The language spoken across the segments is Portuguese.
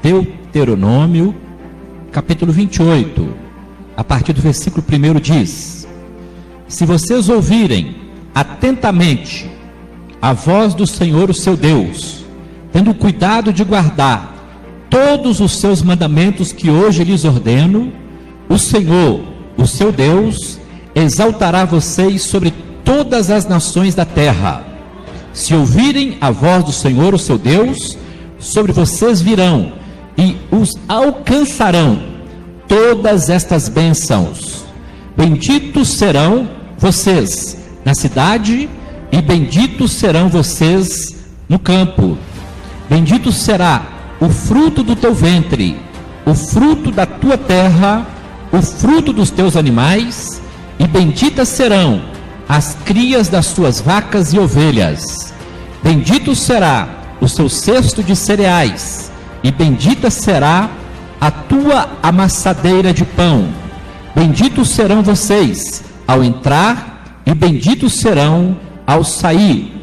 Deuteronômio, capítulo 28, a partir do versículo 1 diz: se vocês ouvirem atentamente a voz do Senhor, o seu Deus, tendo cuidado de guardar todos os seus mandamentos que hoje lhes ordeno, o Senhor, o seu Deus, exaltará vocês sobre todas as nações da terra. Se ouvirem a voz do Senhor, o seu Deus, sobre vocês virão e os alcançarão todas estas bênçãos. Benditos serão vocês na cidade e benditos serão vocês no campo. Bendito será o fruto do teu ventre, o fruto da tua terra, o fruto dos teus animais, e benditas serão as crias das tuas vacas e ovelhas. Bendito será o seu cesto de cereais, e bendita será a tua amassadeira de pão. Benditos serão vocês ao entrar, e benditos serão ao sair.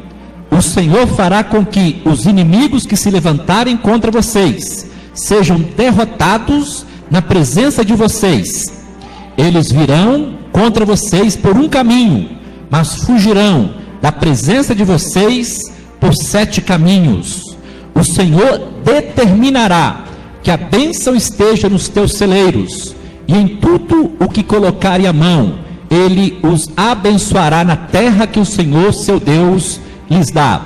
O Senhor fará com que os inimigos que se levantarem contra vocês sejam derrotados na presença de vocês. Eles virão contra vocês por um caminho, mas fugirão da presença de vocês por 7 caminhos. O Senhor determinará que a bênção esteja nos teus celeiros, e em tudo o que colocarem a mão, Ele os abençoará na terra que o Senhor, seu Deus, lhes dá.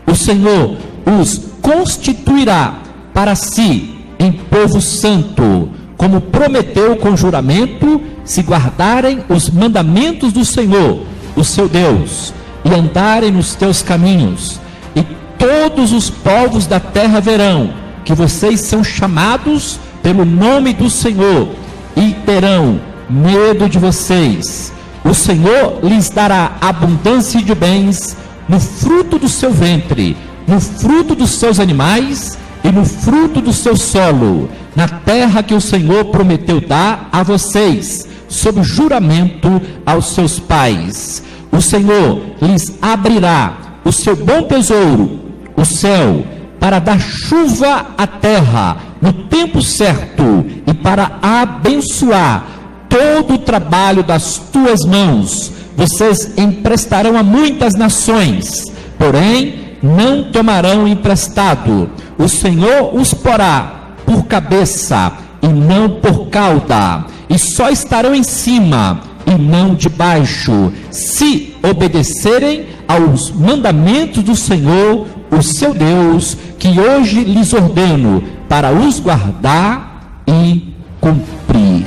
O Senhor os constituirá para si em povo santo, como prometeu com juramento, se guardarem os mandamentos do Senhor, o seu Deus, e andarem nos teus caminhos. E todos os povos da terra verão que vocês são chamados pelo nome do Senhor, e terão medo de vocês. O Senhor lhes dará abundância de bens no fruto do seu ventre, no fruto dos seus animais e no fruto do seu solo, na terra que o Senhor prometeu dar a vocês, sob juramento aos seus pais. O Senhor lhes abrirá o seu bom tesouro, o céu, para dar chuva à terra no tempo certo, e para abençoar todo o trabalho das tuas mãos. Vocês emprestarão a muitas nações, porém não tomarão emprestado. O Senhor os porá por cabeça e não por cauda, e só estarão em cima e não debaixo, se obedecerem aos mandamentos do Senhor, o seu Deus, que hoje lhes ordeno, para os guardar e cumprir.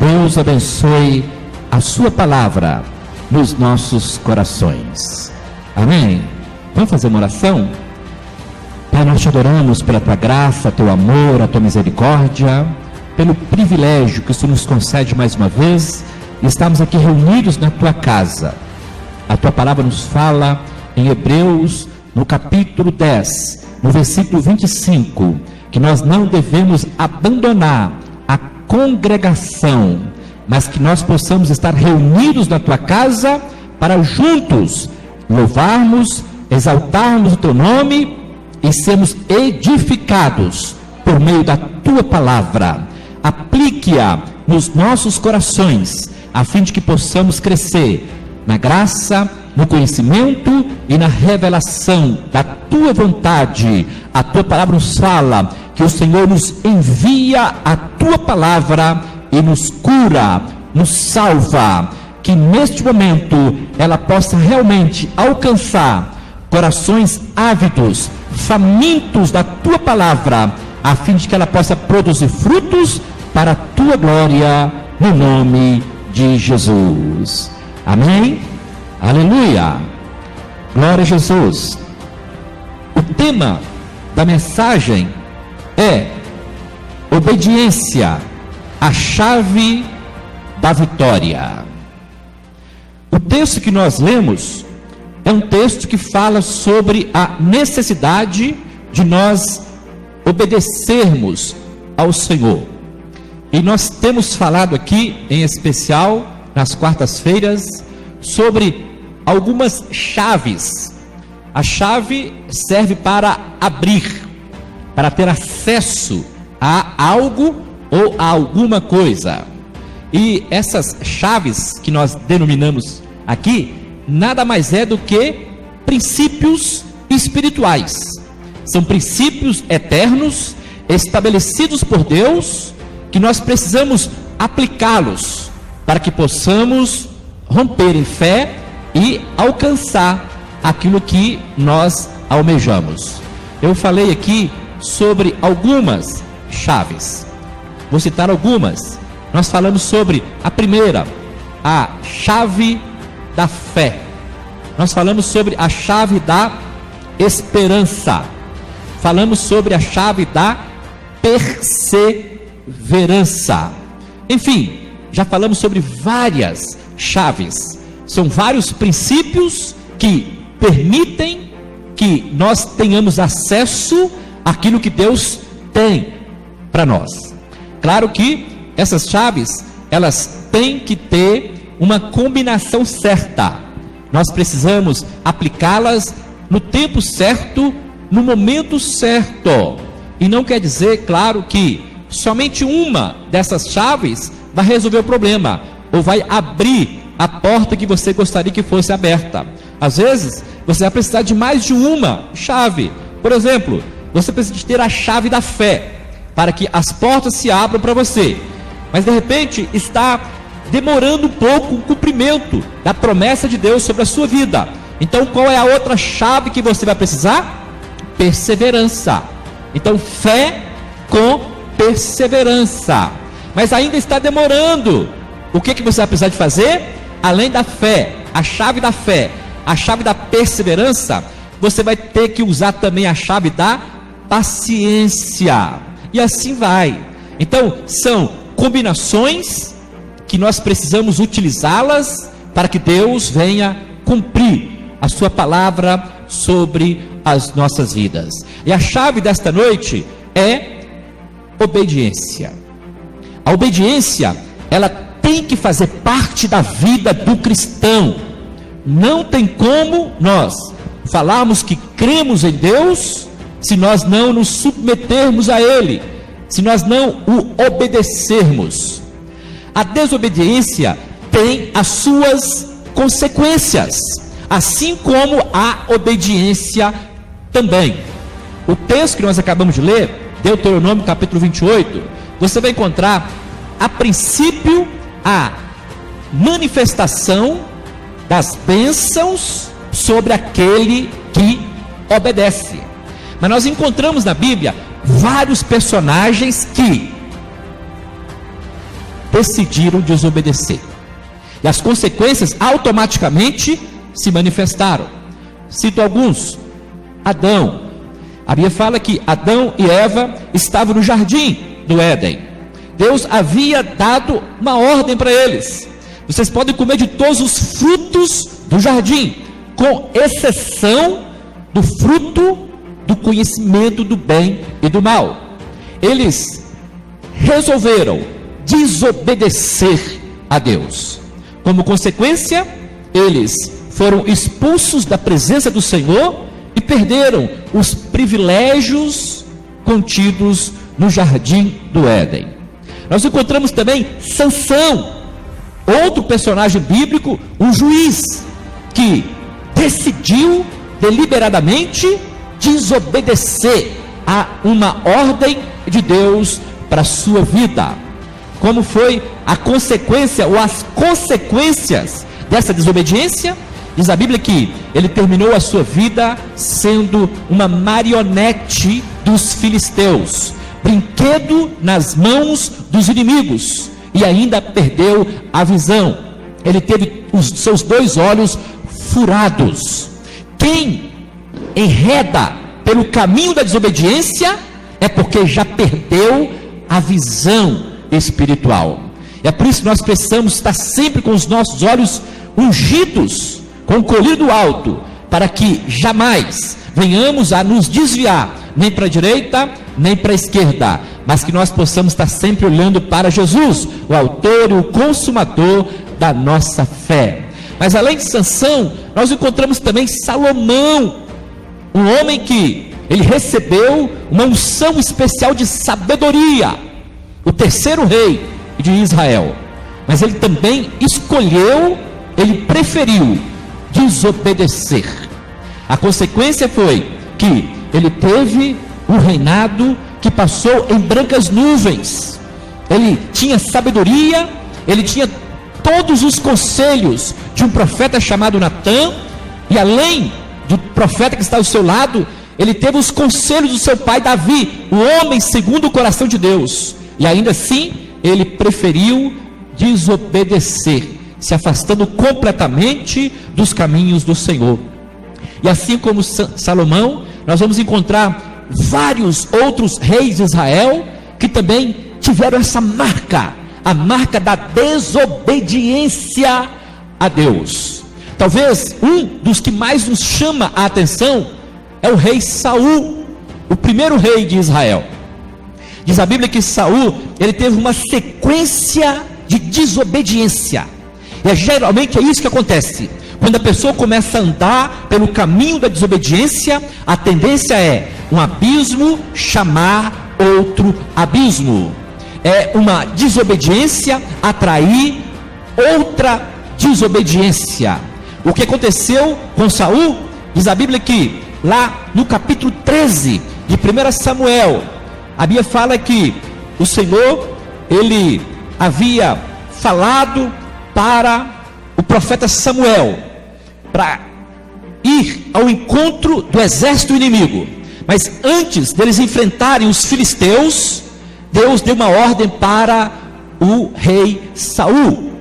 Deus abençoe a sua palavra nos nossos corações. Amém? Vamos fazer uma oração? Pai, nós te adoramos pela tua graça, teu amor, a tua misericórdia, pelo privilégio que o Senhor nos concede mais uma vez, e estamos aqui reunidos na tua casa. A tua palavra nos fala em Hebreus, no capítulo 10, no versículo 25, que nós não devemos abandonar a congregação, mas que nós possamos estar reunidos na tua casa para juntos louvarmos, exaltarmos o teu nome e sermos edificados por meio da tua palavra. Aplique-a nos nossos corações, a fim de que possamos crescer na graça, no conhecimento e na revelação da tua vontade. A tua palavra nos fala que o Senhor nos envia a tua palavra e nos cura, nos salva, que neste momento ela possa realmente alcançar corações ávidos, famintos da tua palavra, a fim de que ela possa produzir frutos para a tua glória, no nome de Jesus. Amém? Aleluia! Glória a Jesus. O tema da mensagem é obediência, a chave da vitória. O texto que nós lemos é um texto que fala sobre a necessidade de nós obedecermos ao Senhor. E nós temos falado aqui, em especial, nas quartas-feiras, sobre algumas chaves. A chave serve para abrir. para ter acesso a algo ou a alguma coisa. E essas chaves que nós denominamos aqui, nada mais é do que princípios espirituais. São princípios eternos, estabelecidos por Deus, que nós precisamos aplicá-los para que possamos romper em fé e alcançar aquilo que nós almejamos. Eu falei aqui sobre algumas chaves. Vou citar algumas. Nós falamos sobre a primeira, a chave da fé. Nós falamos sobre a chave da esperança. Falamos sobre a chave da perseverança. Enfim, já falamos sobre várias chaves. São vários princípios que permitem que nós tenhamos acesso àquilo que Deus tem para nós. Claro que essas chaves, elas têm que ter uma combinação certa. Nós precisamos aplicá-las no tempo certo, no momento certo. E não quer dizer, claro, que somente uma dessas chaves vai resolver o problema, ou vai abrir a porta que você gostaria que fosse aberta. Às vezes, você vai precisar de mais de uma chave. Por exemplo, você precisa de ter a chave da fé, para que as portas se abram para você. Mas de repente, está demorando um pouco o cumprimento da promessa de Deus sobre a sua vida. Então, qual é a outra chave que você vai precisar? Perseverança. Então, fé com perseverança. Mas ainda está demorando. O que você vai precisar de fazer? Além da fé, a chave da fé, a chave da perseverança, você vai ter que usar também a chave da paciência. E assim vai. Então, são combinações que nós precisamos utilizá-las para que Deus venha cumprir a sua palavra sobre as nossas vidas. E a chave desta noite é obediência. A obediência, ela tem que fazer parte da vida do cristão. Não tem como nós falarmos que cremos em Deus se nós não nos submetermos a Ele, se nós não o obedecermos. A desobediência tem as suas consequências, assim como a obediência também. O texto que nós acabamos de ler, Deuteronômio capítulo 28, você vai encontrar a princípio a manifestação das bênçãos sobre aquele que obedece. Mas nós encontramos na Bíblia vários personagens que decidiram desobedecer, e as consequências automaticamente se manifestaram. Cito alguns. Adão. A Bíblia fala que Adão e Eva estavam no jardim do Éden. Deus havia dado uma ordem para eles: vocês podem comer de todos os frutos do jardim, com exceção do fruto do conhecimento do bem e do mal. Eles resolveram desobedecer a Deus. Como consequência, eles foram expulsos da presença do Senhor e perderam os privilégios contidos no jardim do Éden. Nós encontramos também Sansão, outro personagem bíblico, um juiz que decidiu deliberadamente desobedecer a uma ordem de Deus para a sua vida. Como foi a consequência ou as consequências dessa desobediência? Diz a Bíblia que ele terminou a sua vida sendo uma marionete dos filisteus, brinquedo nas mãos dos inimigos, e ainda perdeu a visão. Ele teve os seus 2 olhos furados. Quem enreda pelo caminho da desobediência é porque já perdeu a visão espiritual. É por isso que nós precisamos estar sempre com os nossos olhos ungidos com o colírio alto, para que jamais venhamos a nos desviar nem para a direita nem para a esquerda, mas que nós possamos estar sempre olhando para Jesus, o autor e o consumador da nossa fé. Mas além de Sansão, nós encontramos também Salomão, um homem que ele recebeu uma unção especial de sabedoria, o terceiro rei de Israel. Mas ele também escolheu, ele preferiu desobedecer. A consequência foi que ele teve um reinado que passou em brancas nuvens. Ele tinha sabedoria, ele tinha todos os conselhos de um profeta chamado Natã, e além do profeta que está ao seu lado, ele teve os conselhos do seu pai Davi, o homem segundo o coração de Deus, e ainda assim ele preferiu desobedecer, se afastando completamente dos caminhos do Senhor. E assim como Salomão, nós vamos encontrar vários outros reis de Israel que também tiveram essa marca, a marca da desobediência a Deus. Talvez um dos que mais nos chama a atenção é o rei Saul, o primeiro rei de Israel. Diz a Bíblia que Saul, ele teve uma sequência de desobediência, e geralmente é isso que acontece. Quando a pessoa começa a andar pelo caminho da desobediência, a tendência é um abismo chamar outro abismo. É uma desobediência atrair outra desobediência. O que aconteceu com Saul? Diz a Bíblia que lá no capítulo 13 de 1 Samuel, a Bíblia fala que o Senhor, ele havia falado para o profeta Samuel para ir ao encontro do exército inimigo, mas antes deles enfrentarem os filisteus, Deus deu uma ordem para o rei Saul: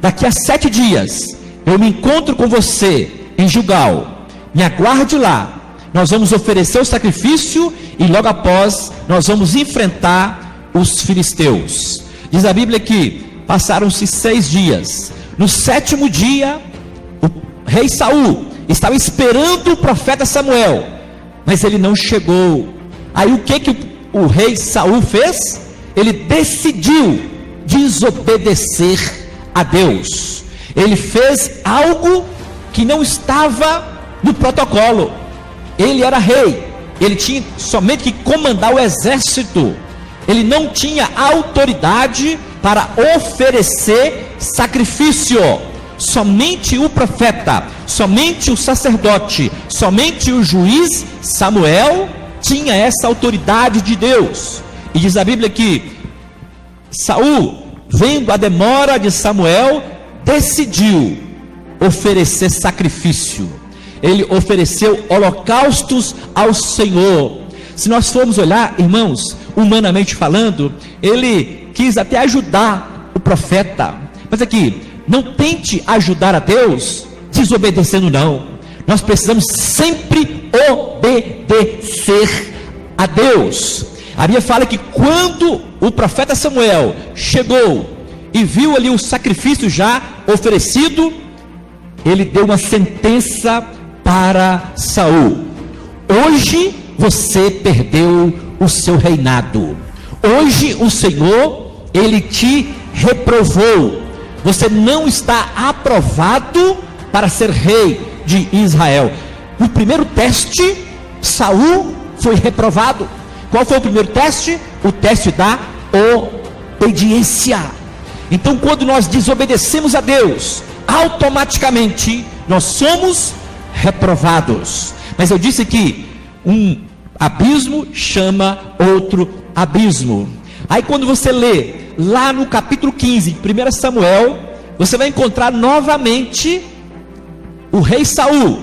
daqui a 7 dias eu me encontro com você em Gilgal, me aguarde lá, nós vamos oferecer o sacrifício e logo após nós vamos enfrentar os filisteus. Diz a Bíblia que passaram-se 6 dias, no 7º dia o rei Saul estava esperando o profeta Samuel, mas ele não chegou. Aí o que o rei Saul fez? Ele decidiu desobedecer a Deus. Ele fez algo que não estava no protocolo. Ele era rei, ele tinha somente que comandar o exército, ele não tinha autoridade para oferecer sacrifício. Somente o profeta, somente o sacerdote, somente o juiz Samuel tinha essa autoridade de Deus. E diz a Bíblia que Saul, vendo a demora de Samuel, decidiu oferecer sacrifício. Ele ofereceu holocaustos ao Senhor. Se nós formos olhar, irmãos, humanamente falando, ele quis até ajudar o profeta. Mas aqui, não tente ajudar a Deus desobedecendo, não. Nós precisamos sempre obedecer a Deus. A Bíblia fala que quando o profeta Samuel chegou e viu ali o sacrifício já oferecido, ele deu uma sentença para Saul: hoje você perdeu o seu reinado. Hoje o Senhor, ele te reprovou. Você não está aprovado para ser rei de Israel. No primeiro teste, Saul foi reprovado. Qual foi o primeiro teste? O teste da obediência. Então, quando nós desobedecemos a Deus, automaticamente nós somos reprovados. Mas eu disse que um abismo chama outro abismo. Aí quando você lê lá no capítulo 15 de 1 Samuel, você vai encontrar novamente o rei Saul.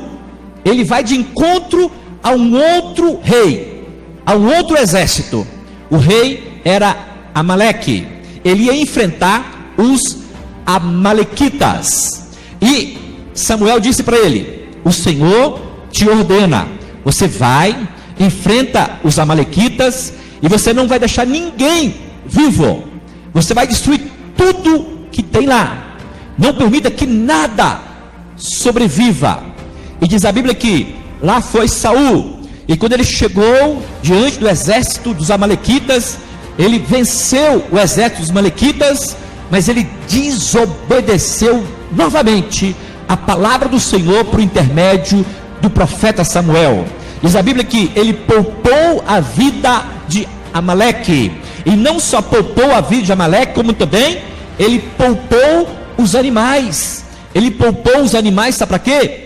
Ele vai de encontro a um outro rei, a um outro exército. O rei era Amaleque. Ele ia enfrentar os amalequitas. E Samuel disse para ele: o Senhor te ordena, você vai, enfrenta os amalequitas, e você não vai deixar ninguém vivo. Você vai destruir tudo que tem lá. Não permita que nada sobreviva. E diz a Bíblia que lá foi Saul, e quando ele chegou diante do exército dos amalequitas, ele venceu o exército dos amalequitas, mas ele desobedeceu novamente a palavra do Senhor por intermédio do profeta Samuel. Diz a Bíblia que ele poupou a vida de Amaleque. E não só poupou a vida de Amaleque, como também ele poupou os animais. Ele poupou os animais, sabe para quê?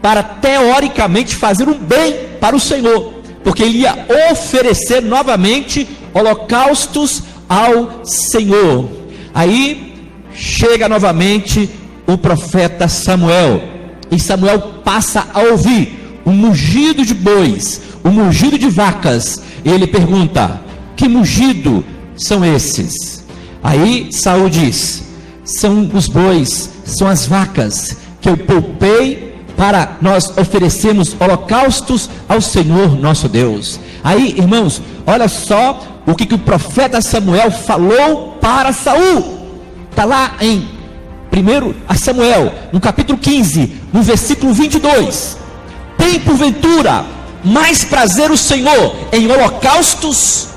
Para teoricamente fazer um bem para o Senhor, porque ele ia oferecer novamente holocaustos ao Senhor. Aí chega novamente o profeta Samuel, e Samuel passa a ouvir o mugido de bois, o mugido de vacas, e ele pergunta: que mugido são esses? Aí Saul diz: são os bois, são as vacas que eu poupei para nós oferecermos holocaustos ao Senhor nosso Deus. Aí, irmãos, olha só o que o profeta Samuel falou para Saul. Está lá em 1 Samuel, no capítulo 15, no versículo 22. Tem porventura mais prazer o Senhor em holocaustos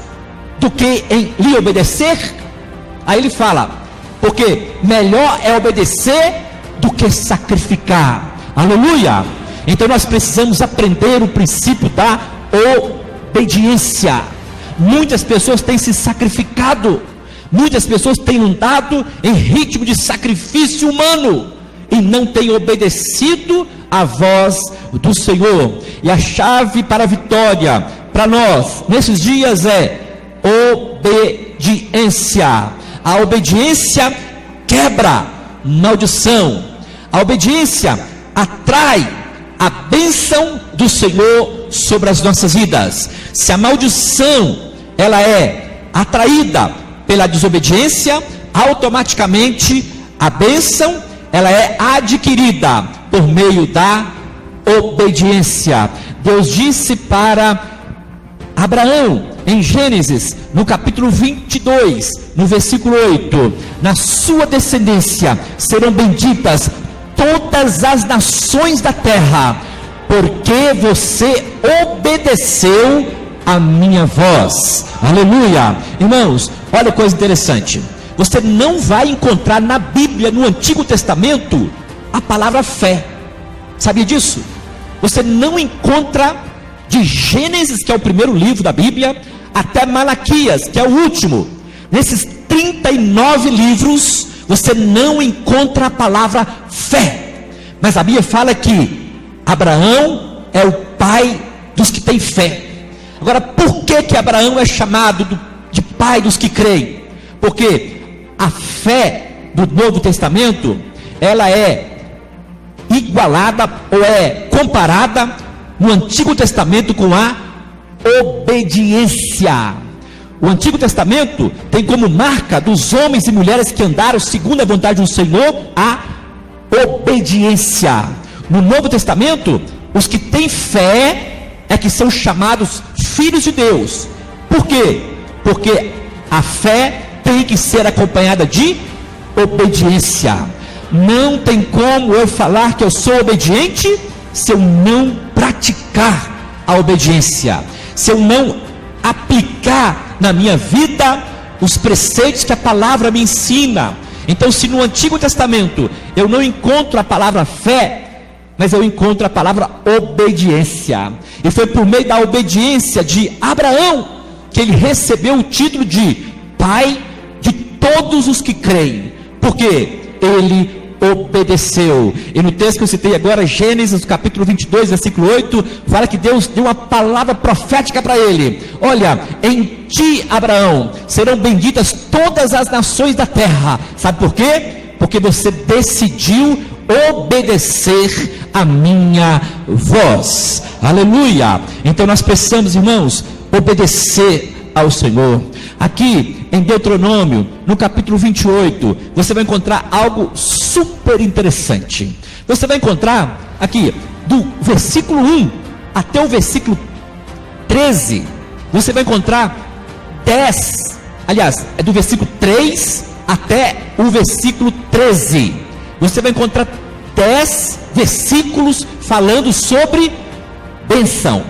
do que em lhe obedecer? Aí ele fala: porque melhor é obedecer do que sacrificar. Aleluia! Então nós precisamos aprender o princípio da obediência. Muitas pessoas têm se sacrificado, muitas pessoas têm andado em ritmo de sacrifício humano e não têm obedecido à voz do Senhor. E a chave para a vitória para nós nesses dias é obediência. A obediência quebra maldição. A obediência atrai a bênção do Senhor sobre as nossas vidas. Se a maldição ela é atraída pela desobediência, automaticamente a bênção ela é adquirida por meio da obediência. Deus disse para Abraão em Gênesis, no capítulo 22, no versículo 8: na sua descendência serão benditas todas as nações da terra, porque você obedeceu a minha voz. Aleluia! Irmãos, olha que coisa interessante. Você não vai encontrar na Bíblia, no Antigo Testamento, a palavra fé. Sabia disso? Você não encontra de Gênesis, que é o primeiro livro da Bíblia, até Malaquias, que é o último. Nesses 39 livros você não encontra a palavra fé. Mas a Bíblia fala que Abraão é o pai dos que têm fé. Agora, por que Abraão é chamado de pai dos que creem? Porque a fé do Novo Testamento, ela é igualada ou é comparada no Antigo Testamento com a obediência. O Antigo Testamento tem como marca dos homens e mulheres que andaram segundo a vontade do Senhor a obediência. No Novo Testamento, os que têm fé é que são chamados filhos de Deus. Por quê? Porque a fé tem que ser acompanhada de obediência. Não tem como eu falar que eu sou obediente se eu não praticar a obediência, se eu não aplicar na minha vida os preceitos que a palavra me ensina. Então, se no Antigo Testamento eu não encontro a palavra fé, mas eu encontro a palavra obediência, e foi por meio da obediência de Abraão que ele recebeu o título de pai de todos os que creem, porque ele obedeceu. E no texto que eu citei agora, Gênesis capítulo 22, versículo 8, fala que Deus deu uma palavra profética para ele: olha, em ti, Abraão, serão benditas todas as nações da terra. Sabe por quê? Porque você decidiu obedecer a minha voz. Aleluia! Então nós precisamos, irmãos, obedecer ao Senhor. Aqui em Deuteronômio, no capítulo 28, você vai encontrar algo super interessante. Você vai encontrar aqui, do versículo 1 até o versículo 13, você vai encontrar 10, aliás, é do versículo 3 até o versículo 13. Você vai encontrar 10 versículos falando sobre bênção.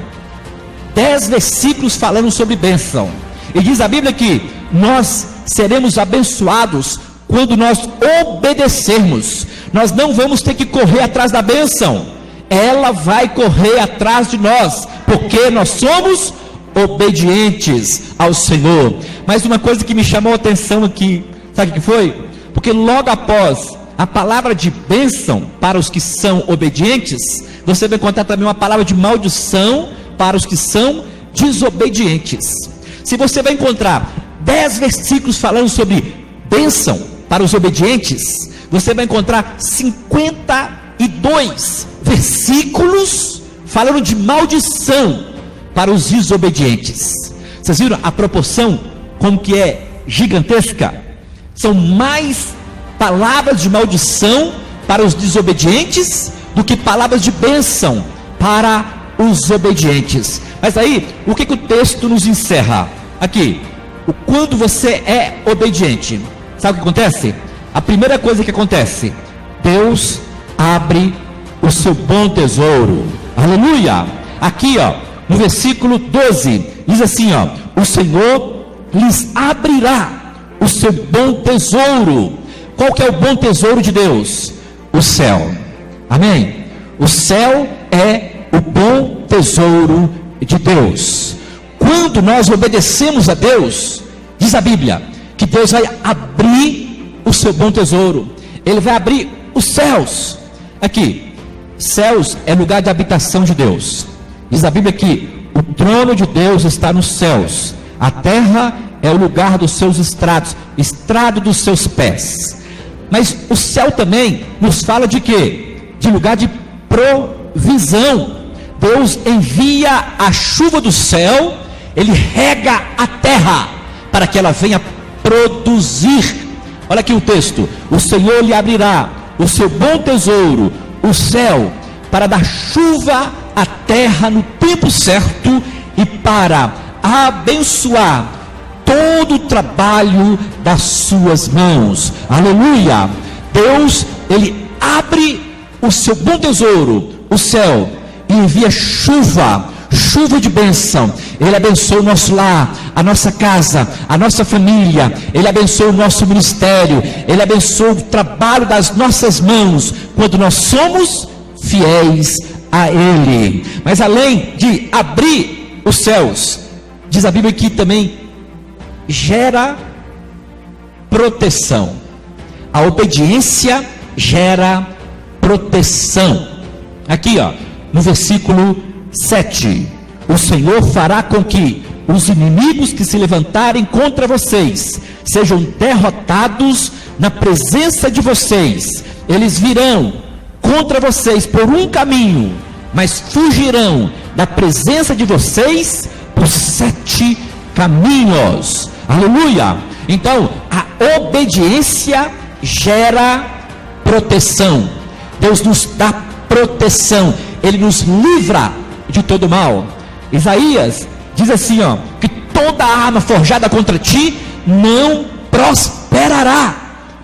10 versículos falando sobre bênção. E diz a Bíblia que nós seremos abençoados quando nós obedecermos. Nós não vamos ter que correr atrás da bênção. ela vai correr atrás de nós, porque nós somos obedientes ao Senhor. Mas uma coisa que me chamou a atenção aqui, sabe o que foi? Porque logo após a palavra de bênção para os que são obedientes, você vai encontrar também uma palavra de maldição para os que são desobedientes. Se você vai encontrar 10 versículos falando sobre bênção para os obedientes, você vai encontrar 52 versículos falando de maldição para os desobedientes. Vocês viram a proporção como que é gigantesca? São mais palavras de maldição para os desobedientes do que palavras de bênção para os obedientes. Mas aí, o que o texto nos encerra? Aqui, quando você é obediente, sabe o que acontece? A primeira coisa que acontece, Deus abre o seu bom tesouro. Aleluia! Aqui, no versículo 12, diz assim, o Senhor lhes abrirá o seu bom tesouro. Qual que é o bom tesouro de Deus? O céu. Amém? O céu é o bom tesouro de Deus. Quando nós obedecemos a Deus, diz a Bíblia, que Deus vai abrir o seu bom tesouro. Ele vai abrir os céus. Aqui, céus é lugar de habitação de Deus. Diz a Bíblia que o trono de Deus está nos céus. A terra é o lugar dos seus estrados, estrado dos seus pés. Mas o céu também nos fala de quê? De lugar de provisão. Deus envia a chuva do céu, Ele rega a terra para que ela venha produzir. Olha aqui o texto: o Senhor lhe abrirá o seu bom tesouro, o céu, para dar chuva à terra no tempo certo e para abençoar todo o trabalho das suas mãos. Aleluia! Deus, Ele abre o seu bom tesouro, o céu, e envia chuva de bênção. Ele abençoa o nosso lar, a nossa casa, a nossa família. Ele abençoa o nosso ministério. Ele abençoa o trabalho das nossas mãos, quando nós somos fiéis a Ele. Mas além de abrir os céus, diz a Bíblia que também gera proteção. A obediência gera proteção. Aqui, no versículo 7: o Senhor fará com que os inimigos que se levantarem contra vocês sejam derrotados na presença de vocês. Eles virão contra vocês por um caminho, mas fugirão da presença de vocês por 7 caminhos. Aleluia! Então, a obediência gera proteção. Deus nos dá proteção. Ele nos livra de todo mal. Isaías diz assim, que toda arma forjada contra ti não prosperará.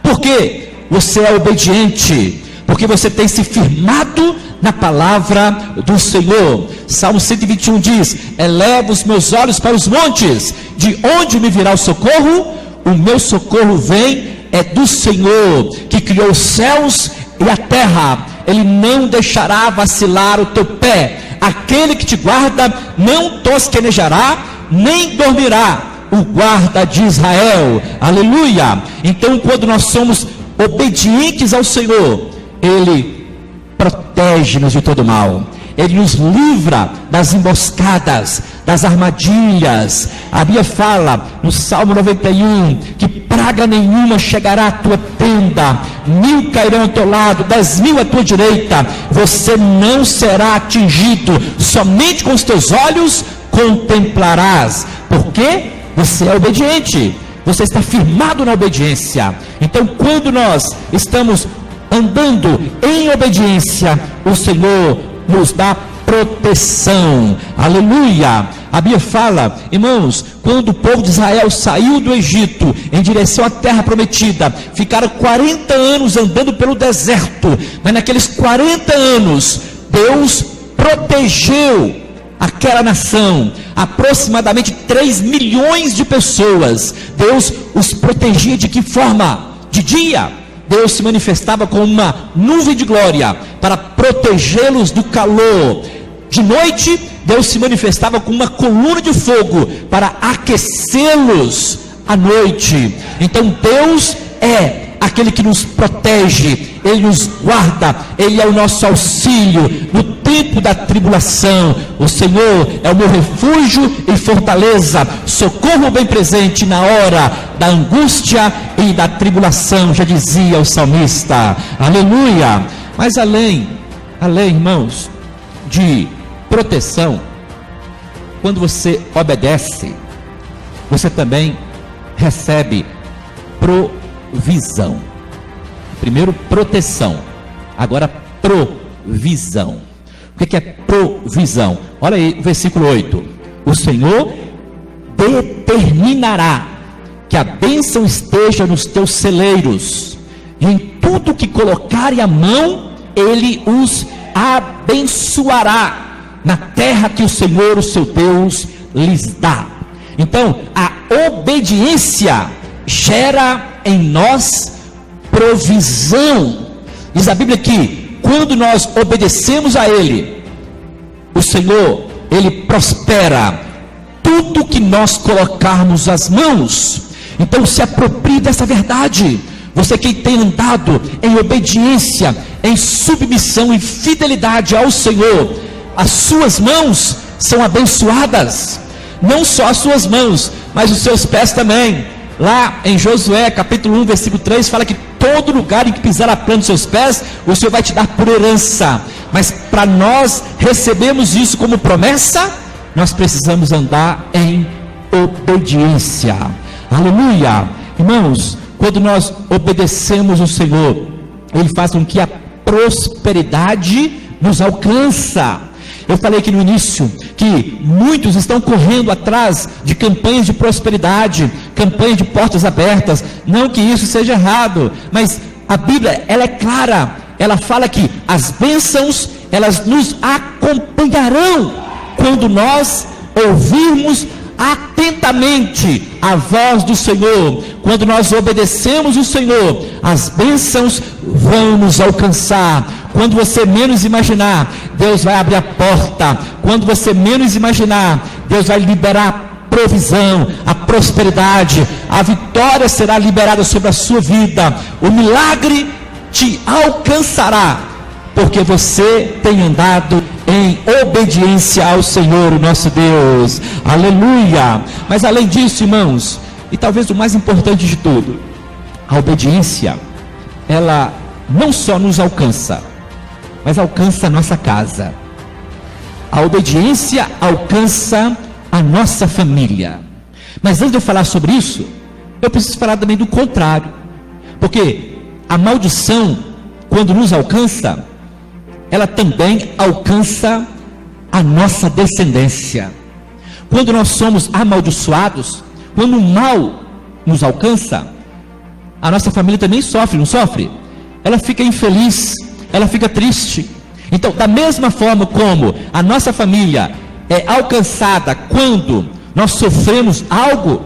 Por quê? Você é obediente, porque você tem se firmado na palavra do Senhor. Salmo 121 diz: eleva os meus olhos para os montes, de onde me virá o socorro? O meu socorro vem do Senhor, que criou os céus e a terra. Ele não deixará vacilar o teu pé. Aquele que te guarda não tosquenejará, nem dormirá o guarda de Israel. Aleluia! Então, quando nós somos obedientes ao Senhor, Ele protege-nos de todo mal. Ele nos livra das emboscadas, das armadilhas. A Bíblia fala no Salmo 91 que praga nenhuma chegará à tua tenda, 1000 cairão ao teu lado, 10.000 à tua direita, você não será atingido. Somente com os teus olhos contemplarás, porque você é obediente, você está firmado na obediência. Então, quando nós estamos andando em obediência, o Senhor nos dá proteção. Aleluia! A Bíblia fala, irmãos, quando o povo de Israel saiu do Egito em direção à terra prometida, ficaram 40 anos andando pelo deserto, mas naqueles 40 anos Deus protegeu aquela nação, aproximadamente 3 milhões de pessoas. Deus os protegia de que forma? De dia, Deus se manifestava com uma nuvem de glória para protegê-los do calor. De noite, Deus se manifestava com uma coluna de fogo para aquecê-los à noite. Então Deus é aquele que nos protege, Ele nos guarda, Ele é o nosso auxílio no tempo da tribulação. O Senhor é o meu refúgio e fortaleza, socorro bem presente na hora da angústia e da tribulação, já dizia o salmista. Aleluia! Mas além, irmãos, de proteção, quando você obedece, você também recebe provisão. Primeiro proteção, agora provisão. O que é provisão? Olha aí o versículo 8: o Senhor determinará que a bênção esteja nos teus celeiros, e em tudo que colocarem a mão, Ele os abençoará na terra que o Senhor, o seu Deus, lhes dá. Então, a obediência gera em nós provisão. Diz a Bíblia que quando nós obedecemos a Ele, o Senhor, Ele prospera tudo que nós colocarmos as mãos. Então se aproprie dessa verdade. Você que tem andado em obediência, em submissão e fidelidade ao Senhor, as suas mãos são abençoadas. Não só as suas mãos, mas os seus pés também. Lá em Josué capítulo 1 versículo 3 fala que todo lugar em que pisar a planta dos seus pés, o Senhor vai te dar por herança. Mas para nós recebermos isso como promessa, nós precisamos andar em obediência. Aleluia! Irmãos, quando nós obedecemos o Senhor, Ele faz com que a prosperidade nos alcança. Eu falei aqui no início que muitos estão correndo atrás de campanhas de prosperidade, campanhas de portas abertas. Não que isso seja errado, mas a Bíblia, ela é clara. Ela fala que as bênçãos, elas nos acompanharão quando nós ouvirmos atentamente a voz do Senhor. Quando nós obedecemos o Senhor, as bênçãos vão nos alcançar. Quando você menos imaginar, Deus vai abrir a porta. Quando você menos imaginar, Deus vai liberar a provisão, a prosperidade, a vitória será liberada sobre a sua vida. O milagre te alcançará, porque você tem andado em obediência ao Senhor, o nosso Deus. Aleluia! Mas além disso, irmãos, e talvez o mais importante de tudo, a obediência, ela não só nos alcança, mas alcança a nossa casa. A obediência alcança a nossa família. Mas antes de eu falar sobre isso, eu preciso falar também do contrário. Porque a maldição, quando nos alcança, ela também alcança a nossa descendência. Quando nós somos amaldiçoados, quando o mal nos alcança, a nossa família também sofre, não sofre? Ela fica infeliz, ela fica triste. Então, da mesma forma como a nossa família é alcançada quando nós sofremos algo,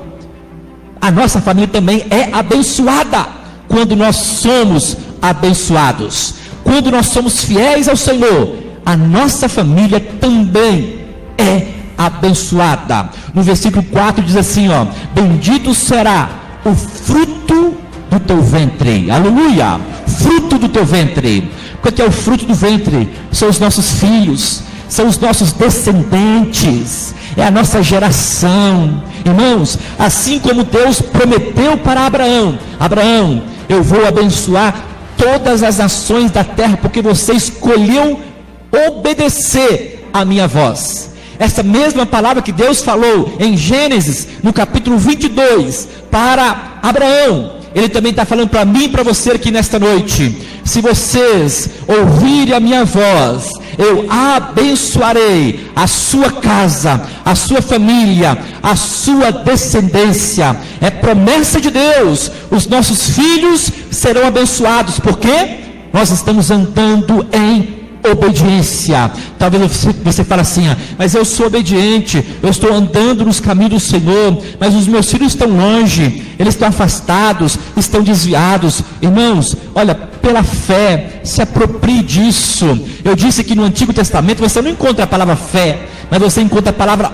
a nossa família também é abençoada quando nós somos abençoados. Quando nós somos fiéis ao Senhor, a nossa família também é abençoada. No versículo 4 diz assim, ó: bendito será o fruto do teu ventre. Aleluia! Fruto do teu ventre. O que é o fruto do ventre? São os nossos filhos, são os nossos descendentes, é a nossa geração. Irmãos, assim como Deus prometeu para Abraão: Abraão, eu vou abençoar todas as nações da terra, porque você escolheu obedecer a minha voz. Essa mesma palavra que Deus falou em Gênesis, no capítulo 22, para Abraão, Ele também está falando para mim e para você aqui nesta noite. Se vocês ouvirem a minha voz, eu abençoarei a sua casa, a sua família, a sua descendência. É promessa de Deus. Os nossos filhos serão abençoados, porque nós estamos andando em obediência. Talvez você fale assim: mas eu sou obediente, eu estou andando nos caminhos do Senhor, mas os meus filhos estão longe, eles estão afastados, estão desviados. Irmãos, olha, pela fé, se aproprie disso. Eu disse que no Antigo Testamento você não encontra a palavra fé, mas você encontra a palavra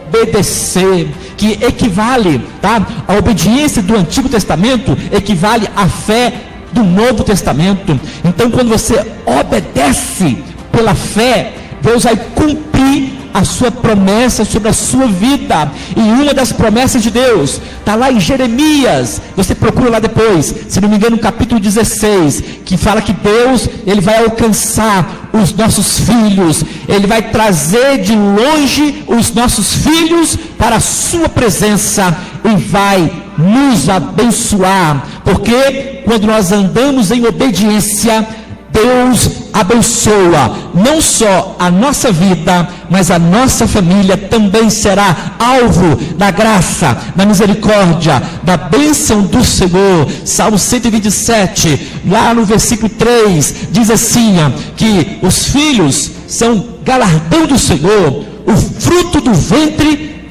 obedecer, que equivale, tá? A obediência do Antigo Testamento equivale à fé do Novo Testamento. Então, quando você obedece pela fé, Deus vai cumprir a sua promessa sobre a sua vida. E uma das promessas de Deus está lá em Jeremias, você procura lá depois, se não me engano, no capítulo 16, que fala que Deus, Ele vai alcançar os nossos filhos, Ele vai trazer de longe os nossos filhos para a sua presença e vai nos abençoar, porque quando nós andamos em obediência, Deus abençoa não só a nossa vida, mas a nossa família também será alvo da graça, da misericórdia, da bênção do Senhor. Salmo 127, lá no versículo 3, diz assim, que os filhos são galardão do Senhor, o fruto do ventre,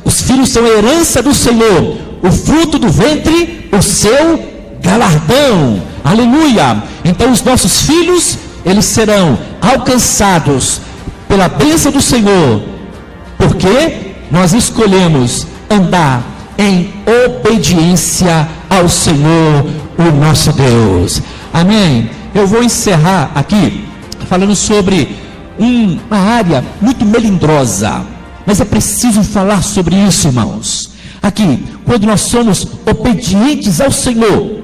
os filhos são herança do Senhor, o fruto do ventre, o seu galardão. Aleluia! Então os nossos filhos, eles serão alcançados pela bênção do Senhor, porque nós escolhemos andar em obediência ao Senhor, o nosso Deus. Amém? Eu vou encerrar aqui falando sobre uma área muito melindrosa, mas é preciso falar sobre isso, irmãos. Aqui, quando nós somos obedientes ao Senhor,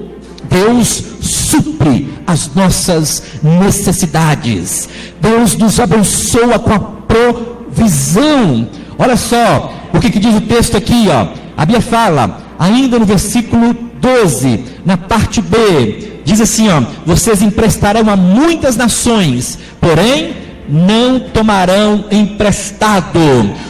Deus supre as nossas necessidades. Deus nos abençoa com a provisão. Olha só o que diz o texto aqui, A Bíblia fala, ainda no versículo 12, na parte B, diz assim, vocês emprestarão a muitas nações, porém não tomarão emprestado.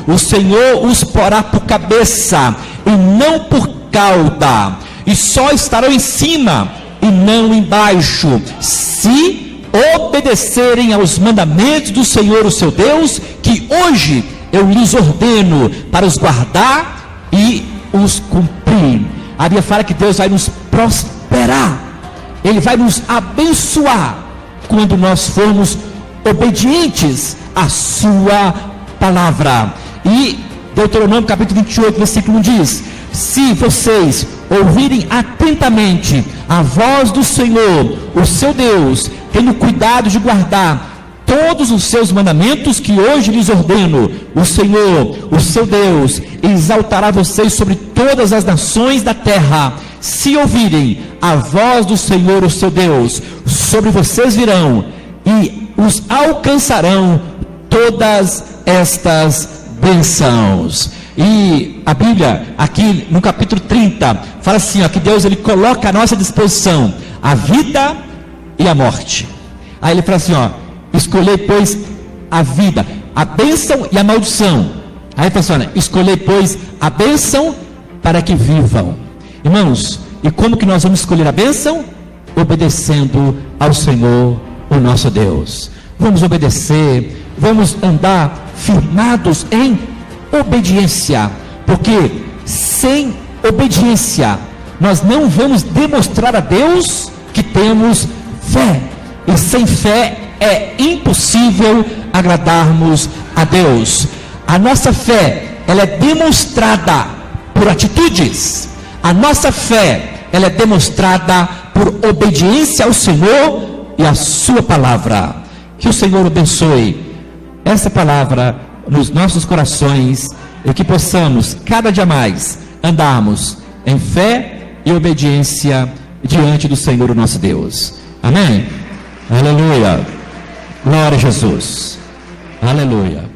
O Senhor os porá por cabeça e não por cauda, e só estarão em cima e não embaixo, se obedecerem aos mandamentos do Senhor, o seu Deus, que hoje eu lhes ordeno para os guardar e os cumprir. A Bíblia fala que Deus vai nos prosperar, Ele vai nos abençoar quando nós formos obedientes à sua palavra. E Deuteronômio capítulo 28, versículo 1 diz: se vocês ouvirem atentamente a voz do Senhor, o seu Deus, tendo cuidado de guardar todos os seus mandamentos que hoje lhes ordeno, o Senhor, o seu Deus, exaltará vocês sobre todas as nações da terra. Se ouvirem a voz do Senhor, o seu Deus, sobre vocês virão e os alcançarão todas estas bênçãos. E a Bíblia, aqui no capítulo 30, fala assim, que Deus, Ele coloca à nossa disposição a vida e a morte. Aí Ele fala assim, escolhei, pois, a vida, a bênção e a maldição. Aí Ele fala assim, escolhei, pois, a bênção para que vivam. Irmãos, e como que nós vamos escolher a bênção? Obedecendo ao Senhor, o nosso Deus. Vamos obedecer, vamos andar firmados em obediência, porque sem obediência nós não vamos demonstrar a Deus que temos fé, e sem fé é impossível agradarmos a Deus. A nossa fé, ela é demonstrada por atitudes. A nossa fé, ela é demonstrada por obediência ao Senhor e à sua palavra. Que o Senhor abençoe essa palavra nos nossos corações e que possamos cada dia mais andarmos em fé e obediência diante do Senhor, o nosso Deus. Amém? Aleluia. Glória a Jesus. Aleluia.